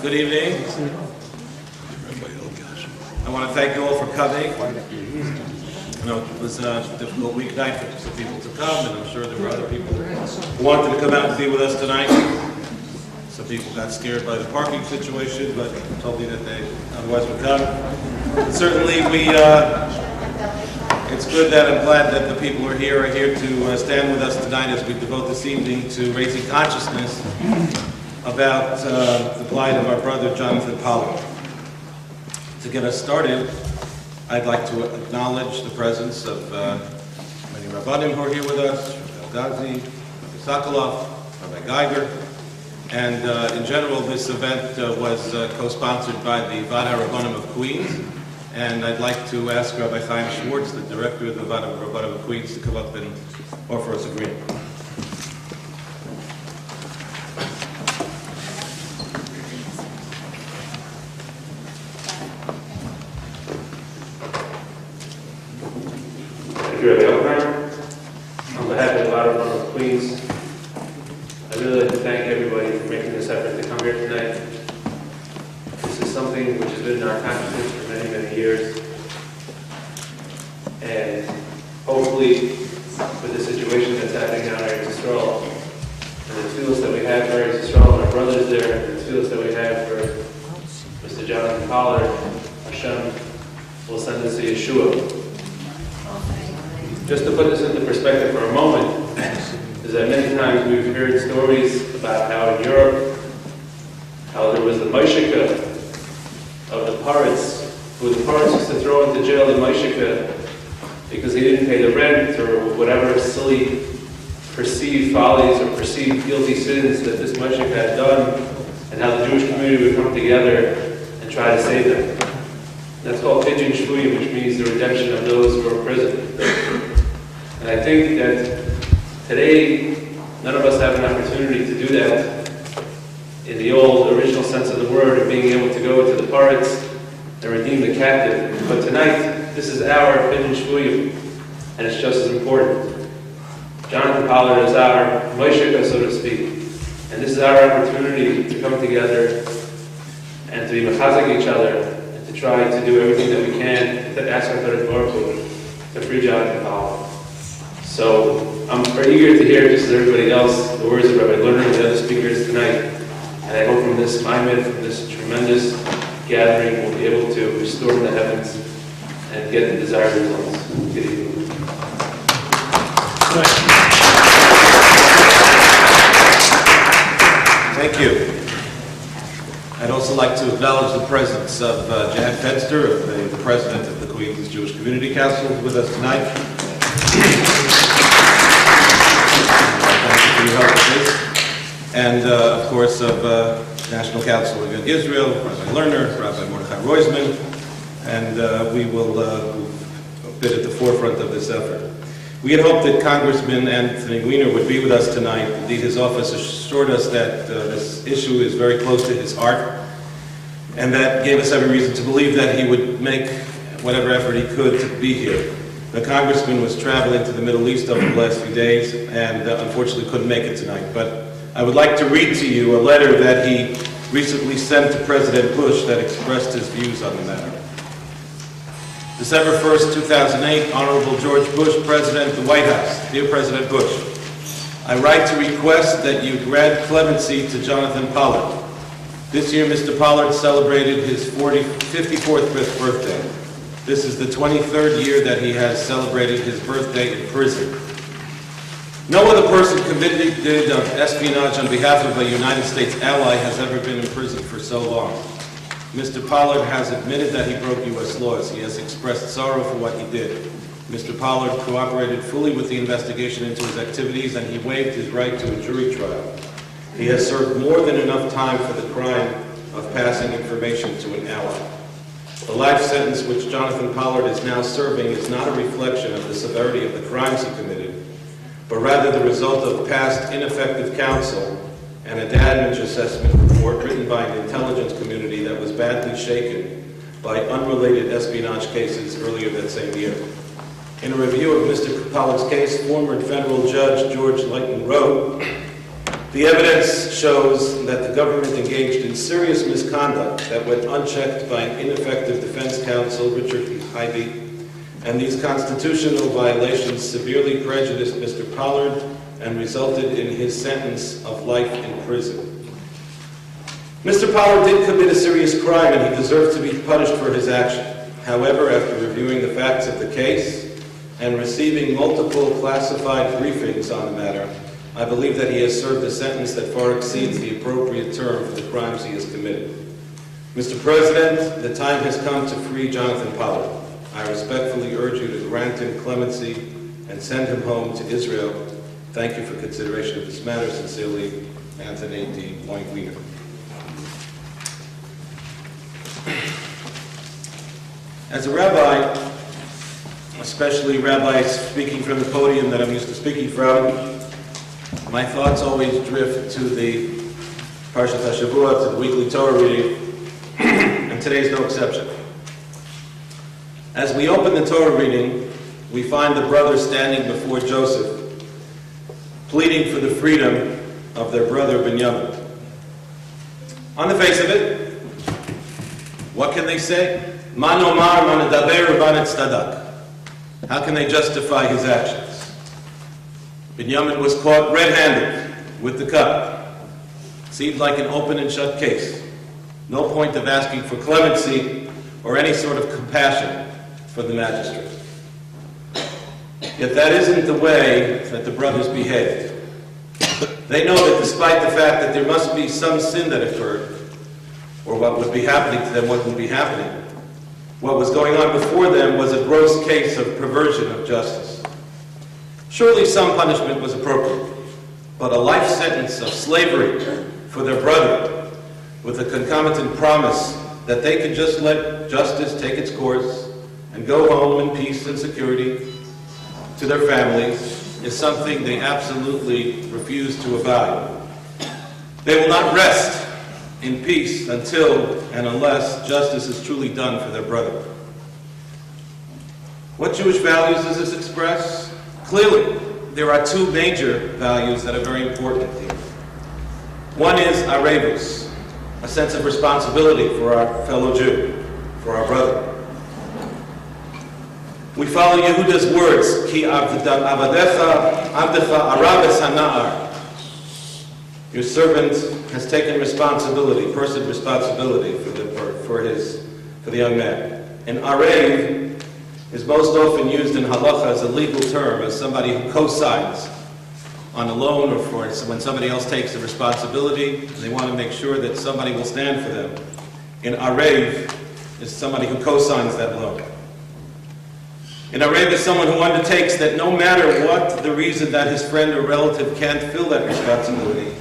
Good evening. I want to thank you all for coming. I know it was a difficult weeknight for some people to come, and I'm sure there were other people who wanted to come out and be with us tonight. Some people got scared by the parking situation, but told me that they otherwise would come. But certainly, it's good that I'm glad that the people who are here to stand with us tonight as we devote this evening to raising consciousness about the plight of our brother Jonathan Pollard. To get us started, I'd like to acknowledge the presence of many Rabbanim who are here with us, Rabbi Ghazi, Rabbi Sokolov, Rabbi Geiger, and in general this event was co-sponsored by the Vad HaRabbanim of Queens, and I'd like to ask Rabbi Chaim Schwartz, the director of the Vad HaRabbanim of Queens, to come up and offer us a greeting. On behalf of the Vad HaRabbanim of Queens, I'd really like to thank everybody for making this effort to come here tonight. This is something which has been in our consciousness for many, many years. And hopefully, with the situation that's happening now in Eretz Yisrael, and the tools that we have for Eretz Yisrael and our brothers there, and the tools that we have for Mr. Jonathan Pollard, Hashem will send us a Yeshua. Just to put this into perspective for a moment, is that many times we've heard stories about how in Europe, how there was the Moishika of the pirates, who the pirates used to throw into jail in Moishika because he didn't pay the rent or whatever silly perceived follies or perceived guilty sins that this Moishika had done, and how the Jewish community would come together and try to save them. That's called Pidyon Shvuyim, which means the redemption of those who are in prison. And I think that today, none of us have an opportunity to do that in the old, original sense of the word, of being able to go to the pirates and redeem the captive. But tonight, this is our Pidyon Shvuyim, and it's just as important. Jonathan Pollard is our Moishika, so to speak. And this is our opportunity to come together and to be mechazek each other, and to try to do everything that we can to ask our Kadosh Baruch Hu to free Jonathan Pollard. So I'm very eager to hear, just as everybody else, the words of Rabbi Lerner and the other speakers tonight. And I hope from this Maimed, from this tremendous gathering, we'll be able to restore the heavens and get the desired results. Good evening. Thank you. I'd also like to acknowledge the presence of Jack Fenster, the president of the Queens Jewish Community Council, with us tonight. And of course of National Council of Israel, Rabbi Lerner, Rabbi Mordechai Roisman, and we will move a bit at the forefront of this effort. We had hoped that Congressman Anthony Weiner would be with us tonight. Indeed, his office assured us that this issue is very close to his heart, and that gave us every reason to believe that he would make whatever effort he could to be here. The Congressman was traveling to the Middle East over the last few days and unfortunately couldn't make it tonight. But I would like to read to you a letter that he recently sent to President Bush that expressed his views on the matter. December 1st, 2008, Honorable George Bush, President of the White House. Dear President Bush, I write to request that you grant clemency to Jonathan Pollard. This year, Mr. Pollard celebrated his 54th birthday. This is the 23rd year that he has celebrated his birthday in prison. No other person convicted of espionage on behalf of a United States ally has ever been in prison for so long. Mr. Pollard has admitted that he broke U.S. laws. He has expressed sorrow for what he did. Mr. Pollard cooperated fully with the investigation into his activities, and he waived his right to a jury trial. He has served more than enough time for the crime of passing information to an ally. The life sentence which Jonathan Pollard is now serving is not a reflection of the severity of the crimes he committed, but rather the result of past ineffective counsel and a damage assessment report written by an intelligence community that was badly shaken by unrelated espionage cases earlier that same year. In a review of Mr. Pollard's case, former federal judge George Leighton wrote, The evidence shows that the government engaged in serious misconduct that went unchecked by an ineffective defense counsel, Richard Hyde, and these constitutional violations severely prejudiced Mr. Pollard and resulted in his sentence of life in prison. Mr. Pollard did commit a serious crime and he deserved to be punished for his action. However, after reviewing the facts of the case and receiving multiple classified briefings on the matter, I believe that he has served a sentence that far exceeds the appropriate term for the crimes he has committed. Mr. President, the time has come to free Jonathan Pollard. I respectfully urge you to grant him clemency and send him home to Israel. Thank you for consideration of this matter. Sincerely, Anthony D. Wiener. As a rabbi, especially rabbis speaking from the podium that I'm used to speaking from, my thoughts always drift to the Parshat HaShavua, to the weekly Torah reading, and today's no exception. As we open the Torah reading, we find the brothers standing before Joseph, pleading for the freedom of their brother Binyamin. On the face of it, what can they say? Man omar, man edaber, man etztadak. How can they justify his actions? Binyamin was caught red-handed with the cup. Seemed like an open and shut case. No point of asking for clemency or any sort of compassion from the magistrate. Yet that isn't the way that the brothers behaved. They know that despite the fact that there must be some sin that occurred, or what would be happening to them wouldn't be happening, what was going on before them was a gross case of perversion of justice. Surely some punishment was appropriate, but a life sentence of slavery for their brother, with a concomitant promise that they could just let justice take its course and go home in peace and security to their families, is something they absolutely refuse to abide. They will not rest in peace until and unless justice is truly done for their brother. What Jewish values does this express? Clearly, there are two major values that are very important here. One is arevus, a sense of responsibility for our fellow Jew, for our brother. We follow Yehuda's words, Ki avadecha avdecha arabes hana'ar. Your servant has taken responsibility, personal responsibility for the young man. And arev is most often used in halacha as a legal term, as somebody who co-signs on a loan or for when somebody else takes the responsibility and they want to make sure that somebody will stand for them. In arev is somebody who co-signs that loan. In arev is someone who undertakes that no matter what the reason that his friend or relative can't fill that responsibility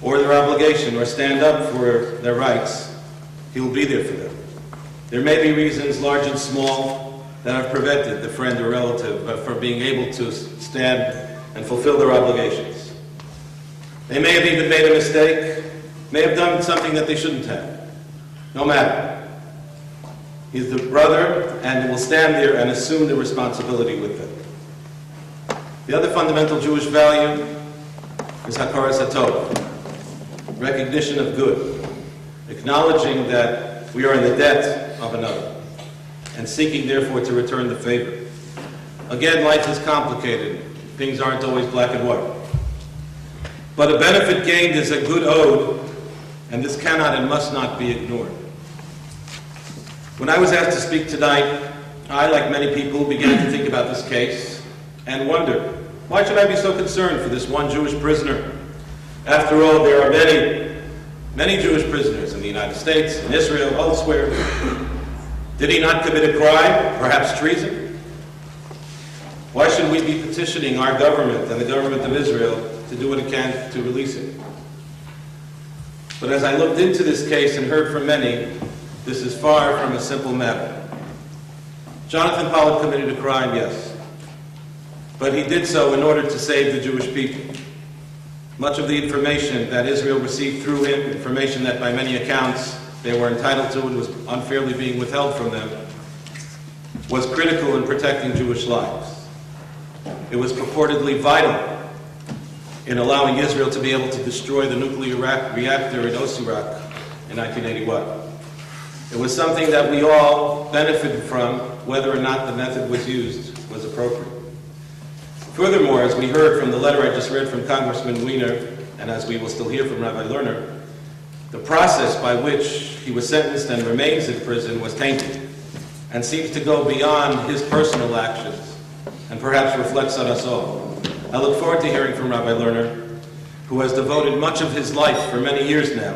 or their obligation or stand up for their rights, he will be there for them. There may be reasons, large and small, that have prevented the friend or relative from being able to stand and fulfill their obligations. They may have even made a mistake, may have done something that they shouldn't have. No matter. He's the brother and will stand there and assume the responsibility with them. The other fundamental Jewish value is hakaras hatov, recognition of good, acknowledging that we are in the debt of another, and seeking, therefore, to return the favor. Again, life is complicated. Things aren't always black and white. But a benefit gained is a good owed, and this cannot and must not be ignored. When I was asked to speak tonight, I, like many people, began to think about this case and wondered, why should I be so concerned for this one Jewish prisoner? After all, there are many Jewish prisoners in the United States, in Israel, elsewhere. Did he not commit a crime, perhaps treason? Why should we be petitioning our government and the government of Israel to do what it can to release him? But as I looked into this case and heard from many, this is far from a simple matter. Jonathan Pollard committed a crime, yes, but he did so in order to save the Jewish people. Much of the information that Israel received through him, information that by many accounts they were entitled to and was unfairly being withheld from them, was critical in protecting Jewish lives. It was purportedly vital in allowing Israel to be able to destroy the nuclear reactor in Osirak in 1981. It was something that we all benefited from, whether or not the method was used was appropriate. Furthermore, as we heard from the letter I just read from Congressman Wiener, and as we will still hear from Rabbi Lerner, the process by which he was sentenced and remains in prison was tainted and seems to go beyond his personal actions and perhaps reflects on us all. I look forward to hearing from Rabbi Lerner, who has devoted much of his life for many years now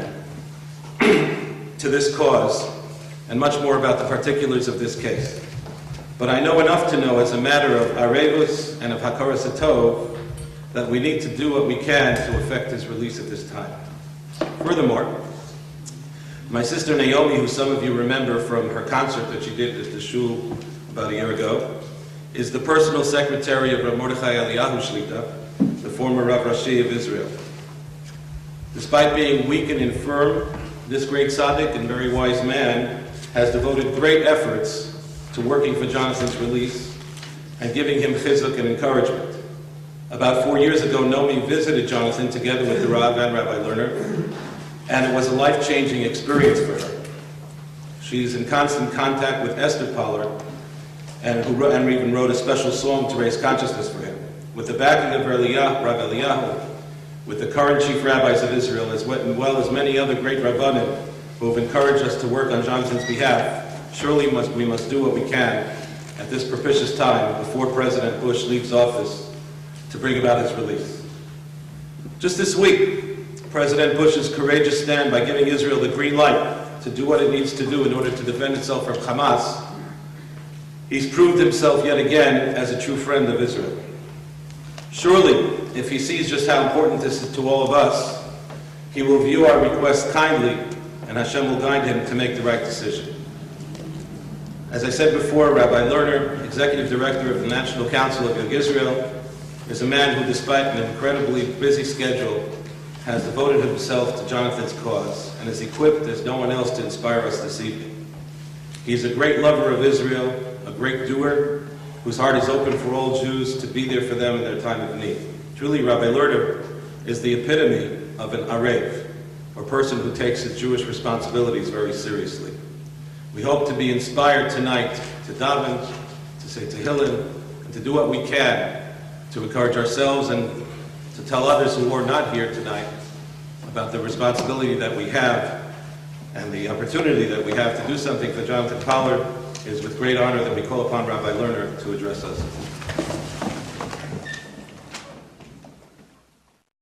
to this cause, and much more about the particulars of this case. But I know enough to know, as a matter of arevus and of hakaras hatov, that we need to do what we can to effect his release at this time. Furthermore, my sister Naomi, who some of you remember from her concert that she did at the shul about a year ago, is the personal secretary of Rav Mordechai Eliyahu Shlita, the former Rav Rashi of Israel. Despite being weak and infirm, this great tzaddik and very wise man has devoted great efforts to working for Jonathan's release and giving him chizuk and encouragement. About 4 years ago, Naomi visited Jonathan together with the Rav and Rabbi Lerner, and it was a life-changing experience for her. She's in constant contact with Esther Pollard, and even wrote a special song to raise consciousness for him. With the backing of Rav Eliyahu, with the current chief rabbis of Israel, as well as many other great rabbanim who have encouraged us to work on Jonathan's behalf, surely we must do what we can at this propitious time before President Bush leaves office to bring about his release. Just this week, President Bush's courageous stand by giving Israel the green light to do what it needs to do in order to defend itself from Hamas, he's proved himself yet again as a true friend of Israel. Surely, if he sees just how important this is to all of us, he will view our request kindly, and Hashem will guide him to make the right decision. As I said before, Rabbi Lerner, Executive Director of the National Council of Young Israel, is a man who, despite an incredibly busy schedule, has devoted himself to Jonathan's cause and is equipped as no one else to inspire us this evening. He's a great lover of Israel, a great doer, whose heart is open for all Jews to be there for them in their time of need. Truly, Rabbi Lerner is the epitome of an arev, or person who takes his Jewish responsibilities very seriously. We hope to be inspired tonight to daven, to say Tehillim, and to do what we can to encourage ourselves and to tell others who are not here tonight about the responsibility that we have and the opportunity that we have to do something for Jonathan Pollard. It is with great honor that we call upon Rabbi Lerner to address us.